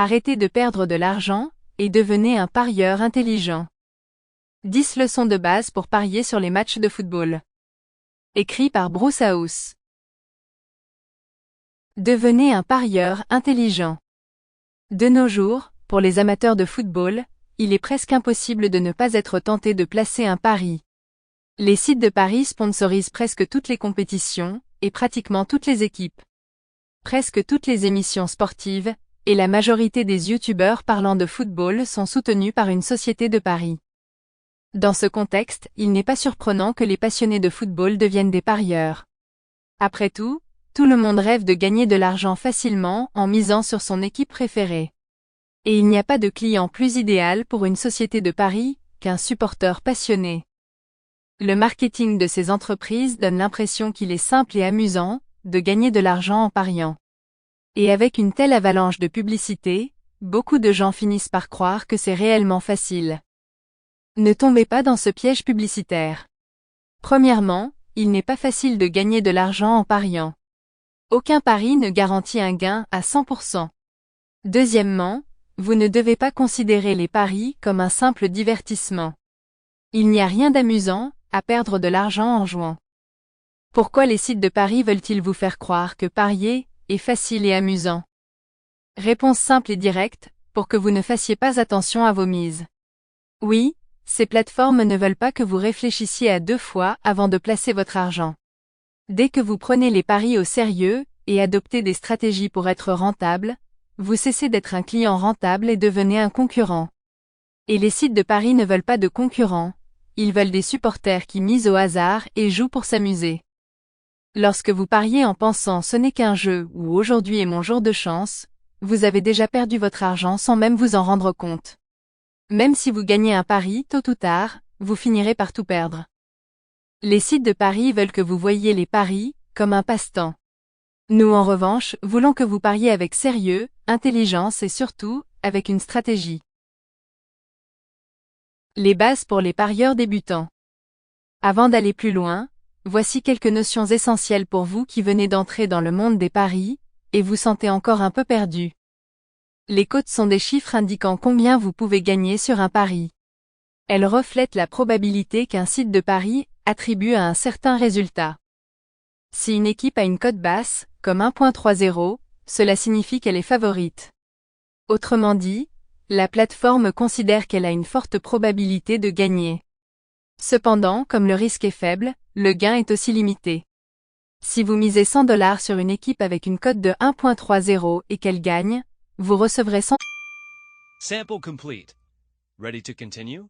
Arrêtez de perdre de l'argent et devenez un parieur intelligent. 10 leçons de base pour parier sur les matchs de football. Écrit par Bruce House. Devenez un parieur intelligent. De nos jours, pour les amateurs de football, il est presque impossible de ne pas être tenté de placer un pari. Les sites de paris sponsorisent presque toutes les compétitions, et pratiquement toutes les équipes. Presque toutes les émissions sportives, et la majorité des youtubeurs parlant de football sont soutenus par une société de paris. Dans ce contexte, il n'est pas surprenant que les passionnés de football deviennent des parieurs. Après tout le monde rêve de gagner de l'argent facilement en misant sur son équipe préférée. Et il n'y a pas de client plus idéal pour une société de paris qu'un supporter passionné. Le marketing de ces entreprises donne l'impression qu'il est simple et amusant de gagner de l'argent en pariant. Et avec une telle avalanche de publicité, beaucoup de gens finissent par croire que c'est réellement facile. Ne tombez pas dans ce piège publicitaire. Premièrement, il n'est pas facile de gagner de l'argent en pariant. Aucun pari ne garantit un gain à 100%. Deuxièmement, vous ne devez pas considérer les paris comme un simple divertissement. Il n'y a rien d'amusant à perdre de l'argent en jouant. Pourquoi les sites de paris veulent-ils vous faire croire que parier est facile et amusant? Réponse simple et directe, pour que vous ne fassiez pas attention à vos mises. Oui, ces plateformes ne veulent pas que vous réfléchissiez à 2 fois avant de placer votre argent. Dès que vous prenez les paris au sérieux et adoptez des stratégies pour être rentable, vous cessez d'être un client rentable et devenez un concurrent. Et les sites de paris ne veulent pas de concurrents, ils veulent des supporters qui misent au hasard et jouent pour s'amuser. Lorsque vous pariez en pensant ce n'est qu'un jeu ou aujourd'hui est mon jour de chance, vous avez déjà perdu votre argent sans même vous en rendre compte. Même si vous gagnez un pari tôt ou tard, vous finirez par tout perdre. Les sites de paris veulent que vous voyiez les paris comme un passe-temps. Nous en revanche, voulons que vous pariez avec sérieux, intelligence et surtout, avec une stratégie. Les bases pour les parieurs débutants. Avant d'aller plus loin, voici quelques notions essentielles pour vous qui venez d'entrer dans le monde des paris, et vous sentez encore un peu perdu. Les cotes sont des chiffres indiquant combien vous pouvez gagner sur un pari. Elles reflètent la probabilité qu'un site de paris attribue à un certain résultat. Si une équipe a une cote basse, comme 1.30, cela signifie qu'elle est favorite. Autrement dit, la plateforme considère qu'elle a une forte probabilité de gagner. Cependant, comme le risque est faible, le gain est aussi limité. Si vous misez $100 sur une équipe avec une cote de 1.30 et qu'elle gagne, vous recevrez 100. Sample complete. Ready to continue?